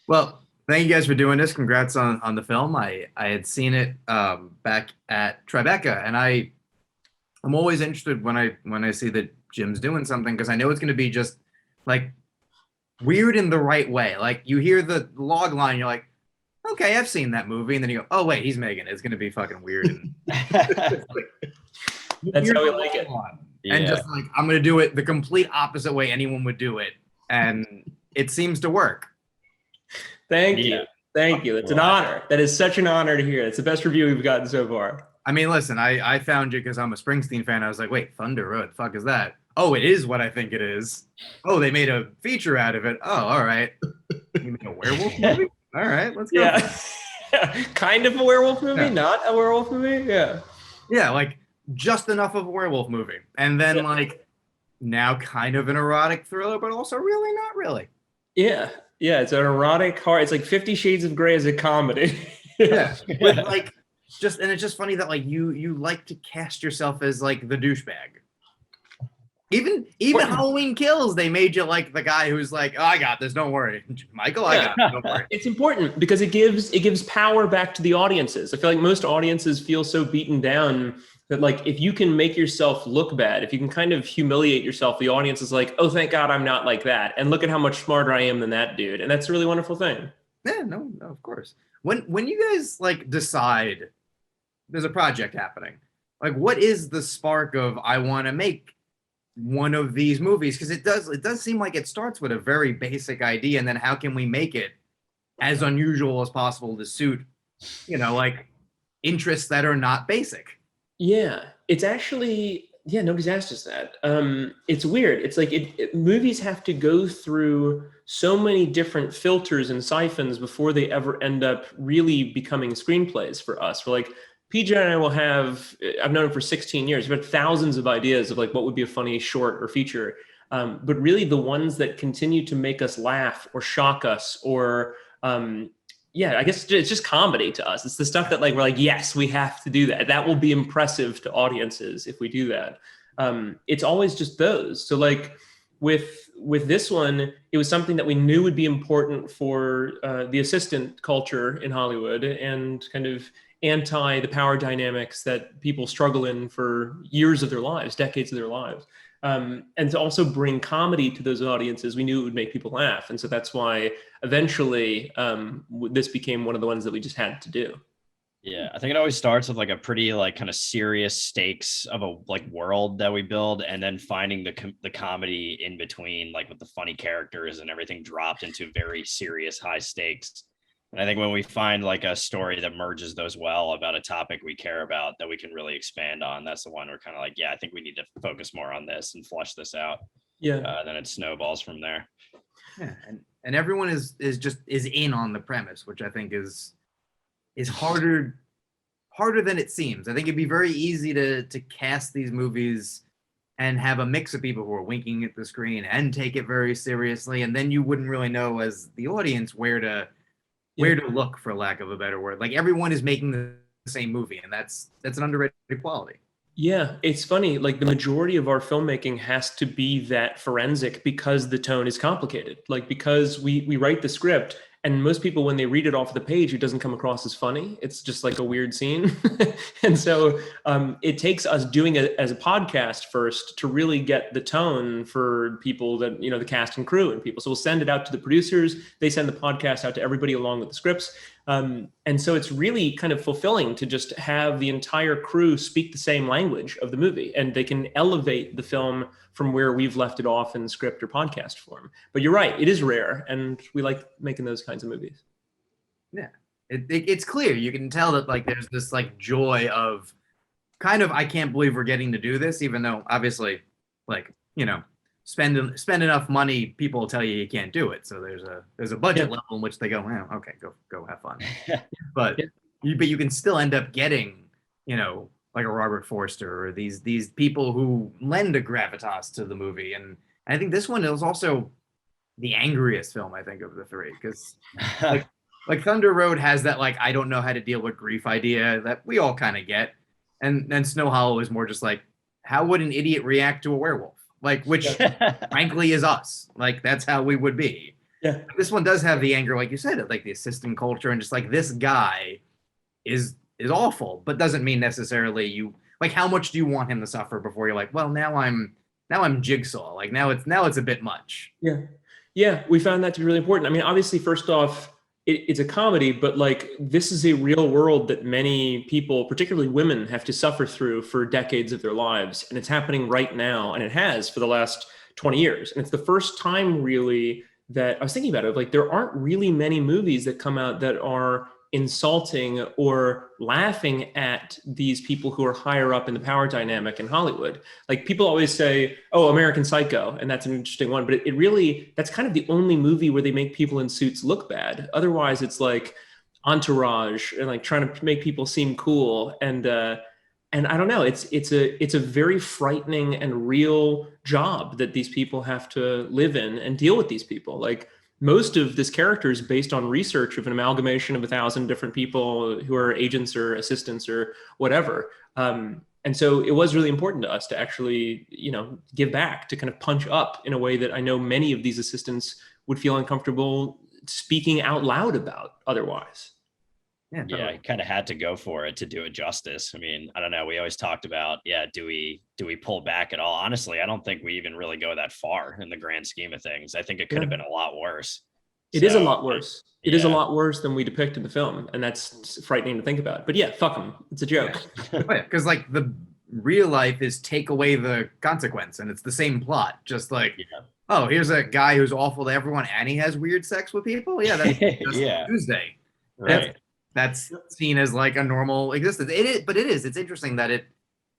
Well, thank you guys for doing this. Congrats on the film. I had seen it back at Tribeca, and I'm always interested when I see that Jim's doing something because I know it's going to be just like weird in the right way. Like you hear the log line, you're like, okay, I've seen that movie, and then you go, oh wait, he's Megan. It's going to be fucking weird, and you That's hear how we the like log it. line, and Yeah. just like I'm going to do it the complete opposite way anyone would do it, and it seems to work. Thank Yeah. you. Thank you. It's an Well, honor. That is such an honor to hear. It's the best review we've gotten so far. I mean, listen, I found you because I'm a Springsteen fan. I was like, wait, Thunder Road, the fuck is that? Oh, it is what I think it is. Oh, they made a feature out of it. Oh, all right. You made a werewolf movie? All right, let's go. Yeah. Kind of a werewolf movie, Yeah. not a werewolf movie. Yeah. Yeah, like just enough of a werewolf movie. And then Yeah. like now kind of an erotic thriller, but also really not really. Yeah. Yeah. It's an erotic horror. It's like 50 Shades of Grey as a comedy. Yeah. But like just and it's just funny that like you like to cast yourself as like the douchebag. Even Halloween Kills, they made you like the guy who's like, oh, I got this, don't worry. Michael, I got it, don't worry. It's important because it gives power back to the audiences. I feel like most audiences feel so beaten down that like if you can make yourself look bad, if you can kind of humiliate yourself, the audience is like, oh, thank God I'm not like that. And look at how much smarter I am than that dude. And that's a really wonderful thing. Yeah, no, of course. When you guys like decide there's a project happening, like what is the spark of I want to make one of these movies? Because it does seem like it starts with a very basic idea, and then how can we make it as unusual as possible to suit, like interests that are not basic. Yeah, it's actually, yeah, nobody's asked us that. It's weird. It's like movies have to go through so many different filters and siphons before they ever end up really becoming screenplays for us. For like PJ and I will have, I've known him for 16 years. We've had thousands of ideas of like what would be a funny short or feature. But really the ones that continue to make us laugh or shock us or yeah, I guess it's just comedy to us. It's the stuff that like we're like, yes, we have to do that. That will be impressive to audiences if we do that. It's always just those. So like with this one, it was something that we knew would be important for the assistant culture in Hollywood and kind of anti the power dynamics that people struggle in for years of their lives, decades of their lives. And to also bring comedy to those audiences, we knew it would make people laugh. And so that's why eventually this became one of the ones that we just had to do. Yeah, I think it always starts with like a pretty like kind of serious stakes of a like world that we build, and then finding the comedy in between, like with the funny characters and everything dropped into very serious high stakes. And I think when we find like a story that merges those well about a topic we care about that we can really expand on, that's the one we're kind of like, yeah, I think we need to focus more on this and flush this out. Yeah. Then it snowballs from there. Yeah, and everyone is in on the premise, which I think is harder than it seems. I think it'd be very easy to cast these movies and have a mix of people who are winking at the screen and take it very seriously, and then you wouldn't really know as the audience where to look, for lack of a better word. Like everyone is making the same movie, and that's an underrated quality. Yeah, it's funny. Like the majority of our filmmaking has to be that forensic because the tone is complicated. Like because we write the script and most people, when they read it off the page, it doesn't come across as funny. It's just like a weird scene. And so it takes us doing it as a podcast first to really get the tone for people that, the cast and crew and people. So we'll send it out to the producers. They send the podcast out to everybody along with the scripts. And so it's really kind of fulfilling to just have the entire crew speak the same language of the movie, and they can elevate the film from where we've left it off in script or podcast form. But you're right, it is rare, and we like making those kinds of movies. Yeah, it's clear. You can tell that like there's this like joy of kind of, I can't believe we're getting to do this, even though obviously like, spend enough money, people will tell you can't do it. So there's a budget level in which they go, well, okay, go have fun. But you can still end up getting, like a Robert Forster or these people who lend a gravitas to the movie. And I think this one is also the angriest film, I think, of the three, because like Thunder Road has that like I don't know how to deal with grief idea that we all kind of get, and then Snow Hollow is more just like, how would an idiot react to a werewolf? Like, which frankly is us. Like that's how we would be. Yeah. This one does have the anger, like you said, like the assistant culture, and just like this guy is awful, but doesn't mean necessarily you like how much do you want him to suffer before you're like, well, now I'm Jigsaw. Like now it's a bit much. Yeah. Yeah. We found that to be really important. I mean, obviously, first off, it's a comedy, but like this is a real world that many people, particularly women, have to suffer through for decades of their lives. And it's happening right now. And it has for the last 20 years. And it's the first time really that I was thinking about it. Like there aren't really many movies that come out that are insulting or laughing at these people who are higher up in the power dynamic in Hollywood. Like people always say, oh, American Psycho, and that's an interesting one, but it really, that's kind of the only movie where they make people in suits look bad. Otherwise it's like Entourage and like trying to make people seem cool. And I don't know, it's a very frightening and real job that these people have to live in and deal with these people. Like most of this character is based on research of an amalgamation of 1,000 different people who are agents or assistants or whatever. And so it was really important to us to actually, give back, to kind of punch up in a way that I know many of these assistants would feel uncomfortable speaking out loud about otherwise. Yeah, Yeah, totally. I kind of had to go for it to do it justice. I mean, I don't know. We always talked about, do we pull back at all? Honestly, I don't think we even really go that far in the grand scheme of things. I think it could have been a lot worse. It is a So, lot worse. It is a yeah. lot worse than we depict in the film, and that's frightening to think about. But yeah, fuck them. It's a joke. Because like the real life is take away the consequence, and it's the same plot. Just like, Yeah. oh, here's a guy who's awful to everyone, and he has weird sex with people. Yeah, that's just Yeah. Tuesday. Right. That's seen as like a normal existence. It is, but it is. It's interesting that it.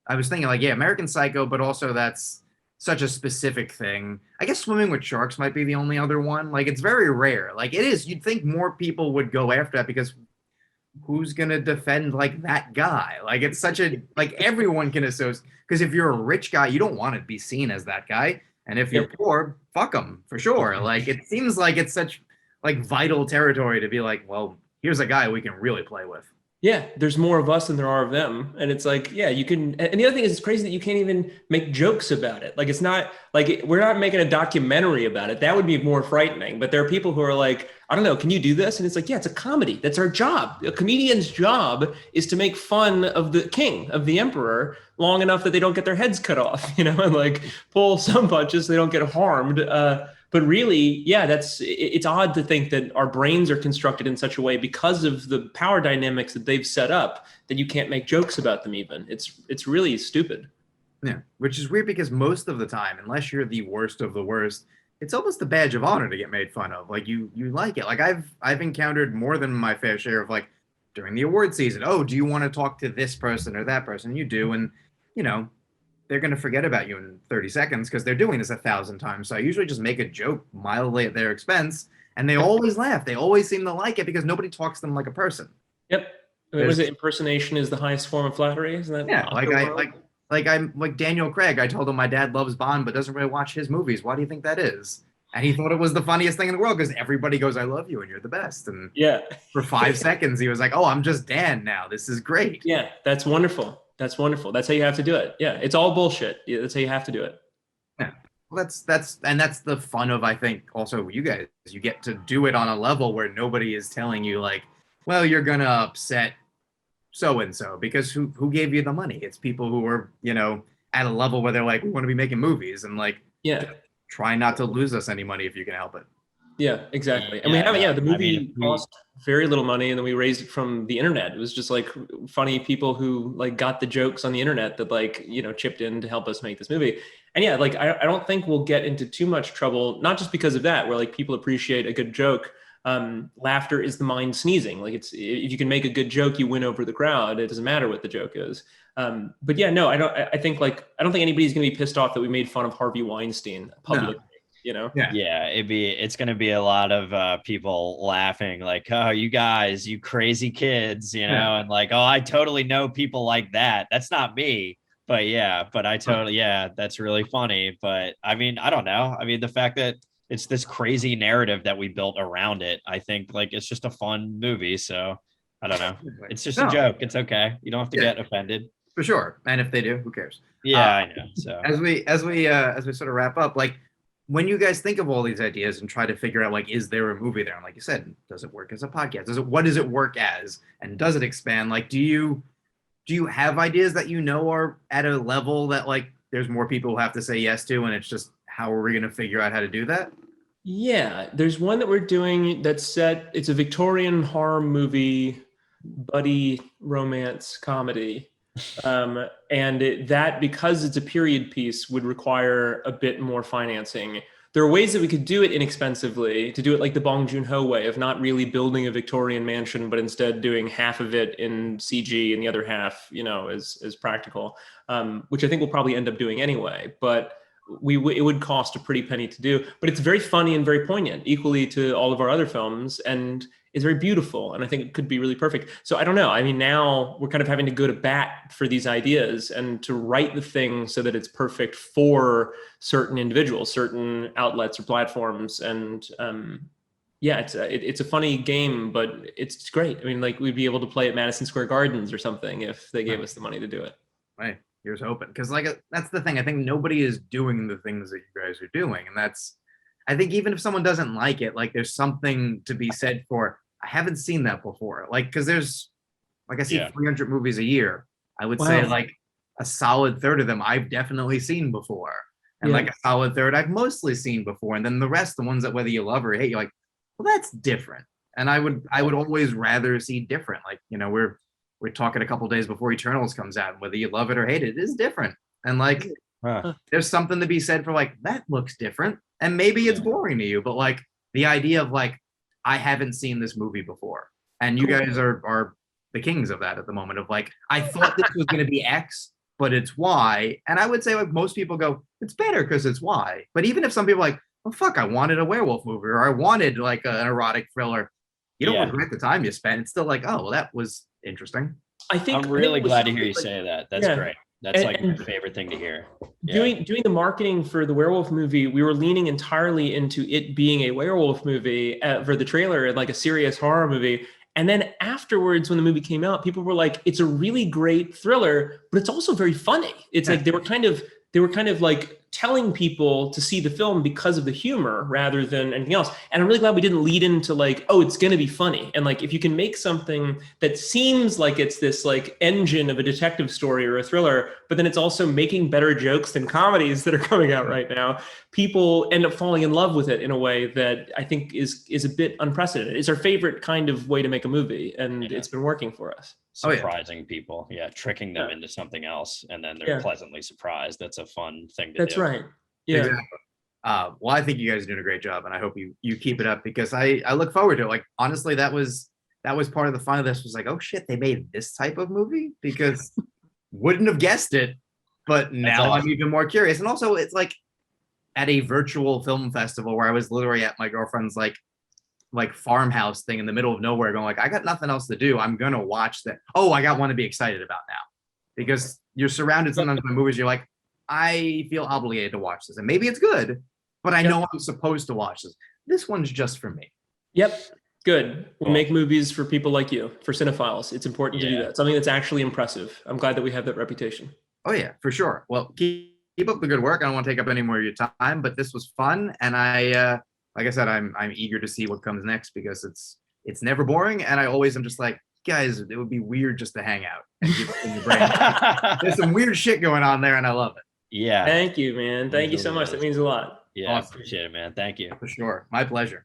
I was thinking like, yeah, American Psycho, but also that's such a specific thing. I guess Swimming with Sharks might be the only other one. Like it's very rare. Like it is. You'd think more people would go after that because who's gonna defend like that guy? Like it's such a like everyone can associate. Because if you're a rich guy, you don't want to be seen as that guy. And if you're poor, fuck them for sure. Like it seems like it's such like vital territory to be like, well, here's a guy we can really play with. Yeah, there's more of us than there are of them. And it's like, yeah, you can. And the other thing is, it's crazy that you can't even make jokes about it. Like, it's not like we're not making a documentary about it. That would be more frightening. But there are people who are like, I don't know, can you do this? And it's like, yeah, it's a comedy. That's our job. A comedian's job is to make fun of the king, of the emperor, long enough that they don't get their heads cut off, and like pull some punches so they don't get harmed. But really, yeah, it's odd to think that our brains are constructed in such a way because of the power dynamics that they've set up that you can't make jokes about them even. It's really stupid. Yeah, which is weird because most of the time, unless you're the worst of the worst, it's almost a badge of honor to get made fun of. Like you like it. Like I've encountered more than my fair share of like during the award season. Oh, do you want to talk to this person or that person? You do, and they're going to forget about you in 30 seconds because they're doing this 1,000 times. So I usually just make a joke mildly at their expense, and they always laugh. They always seem to like it because nobody talks to them like a person. Yep. Was it impersonation is the highest form of flattery? Isn't that? Yeah, I'm like Daniel Craig. I told him my dad loves Bond but doesn't really watch his movies. Why do you think that is? And he thought it was the funniest thing in the world because everybody goes, "I love you and you're the best." And yeah, for 5 seconds he was like, "Oh, I'm just Dan now. This is great." Yeah, that's wonderful. That's wonderful. That's how you have to do it. Yeah, it's all bullshit. Yeah, that's how you have to do it. Yeah. Well, that's the fun of, I think, also you guys. You get to do it on a level where nobody is telling you like, well, you're gonna upset so and so because who gave you the money? It's people who are at a level where they're like, we want to be making movies and like, yeah, try not to lose us any money if you can help it. Yeah, exactly. And we haven't, the movie cost very little money and then we raised it from the internet. It was just like funny people who like got the jokes on the internet that like, chipped in to help us make this movie. And yeah, like, I don't think we'll get into too much trouble, not just because of that, where like people appreciate a good joke. Laughter is the mind sneezing. Like if you can make a good joke, you win over the crowd. It doesn't matter what the joke is. But yeah, no, I don't think anybody's going to be pissed off that we made fun of Harvey Weinstein publicly. Yeah, it's going to be a lot of people laughing like, oh, you guys, you crazy kids, and like, oh, I totally know people like that. That's not me, but I totally, that's really funny. But I mean, I don't know. I mean, the fact that it's this crazy narrative that we built around it, I think like it's just a fun movie. So I don't know. It's just a joke. It's okay. You don't have to get offended. For sure. And if they do, who cares? Yeah, I know. So as we sort of wrap up, like, when you guys think of all these ideas and try to figure out like, is there a movie there? And like you said, does it work as a podcast? What does it work as? And does it expand? Like, do you have ideas that you know are at a level that like there's more people who have to say yes to, and it's just how are we going to figure out how to do that? Yeah, there's one that we're doing that's set. It's a Victorian horror movie, buddy romance comedy. That, because it's a period piece, would require a bit more financing. There are ways that we could do it inexpensively, to do it like the Bong Joon-ho way of not really building a Victorian mansion, but instead doing half of it in CG and the other half, as practical, which I think we'll probably end up doing anyway. But it would cost a pretty penny to do. But it's very funny and very poignant, equally to all of our other films, and is very beautiful, and I think it could be really perfect. So I don't know. I mean, now we're kind of having to go to bat for these ideas and to write the thing so that it's perfect for certain individuals, certain outlets or platforms. And yeah, it's a funny game, but it's great. I mean, like, we'd be able to play at Madison Square Gardens or something if they gave us the money to do it. Right. Here's hoping, because like that's the thing. I think nobody is doing the things that you guys are doing, and that's. I think even if someone doesn't like it, like there's something to be said for. I haven't seen that before. Like, because there's, like, I see 300 movies a year. I would say like a solid third of them I've definitely seen before, and like a solid third I've mostly seen before, and then the rest, the ones that whether you love or hate, you're like, well, that's different. And I would always rather see different. Like, we're talking a couple days before Eternals comes out, and whether you love it or hate it, it is different. And like, there's something to be said for like that looks different, and maybe it's boring to you, but like the idea of like, I haven't seen this movie before, and you guys are the kings of that at the moment. Of like, I thought this was going to be X, but it's Y, and I would say like most people go, it's better because it's Y. But even if some people are like, well, fuck, I wanted a werewolf movie, or I wanted like an erotic thriller, you don't regret the time you spent. It's still like, oh, well, that was interesting. I'm really glad to hear you say that. That's great. That's my favorite thing to hear. Doing the marketing for the werewolf movie, we were leaning entirely into it being a werewolf movie for the trailer, and like a serious horror movie. And then afterwards, when the movie came out, people were like, it's a really great thriller, but it's also very funny. It's like they were kind of like telling people to see the film because of the humor rather than anything else. And I'm really glad we didn't lead into like, oh, it's going to be funny. And like, if you can make something that seems like it's this like engine of a detective story or a thriller, but then it's also making better jokes than comedies that are coming out right now, people end up falling in love with it in a way that I think is a bit unprecedented. It's our favorite kind of way to make a movie, and it's been working for us. Surprising people, tricking them into something else, and then they're pleasantly surprised. That's a fun thing to do. That's right. Yeah. Exactly. Well, I think you guys are doing a great job, and I hope you keep it up, because I look forward to it. Like, honestly, that was part of the fun of this, was like, oh shit, they made this type of movie, because wouldn't have guessed it, but now I'm even more curious. And also, it's like at a virtual film festival where I was literally at my girlfriend's like farmhouse thing in the middle of nowhere, going like, I got nothing else to do, I'm gonna watch that. Oh, I got one to be excited about now, because you're surrounded sometimes by movies, you're like, I feel obligated to watch this, and maybe it's good, but I know I'm supposed to watch this. This one's just for me. Yep. Good. We'll make movies for people like you, for cinephiles. It's important to do that. Something that's actually impressive. I'm glad that we have that reputation. Oh yeah, for sure. Well, keep up the good work. I don't want to take up any more of your time, but this was fun, and I like I said, I'm eager to see what comes next, because it's never boring, and I always am just like, guys, it would be weird just to hang out and give it in your brain. There's some weird shit going on there, and I love it. Yeah. Thank you, man. Thank you so much. That means a lot. Yeah, awesome. I appreciate it, man. Thank you. For sure. My pleasure.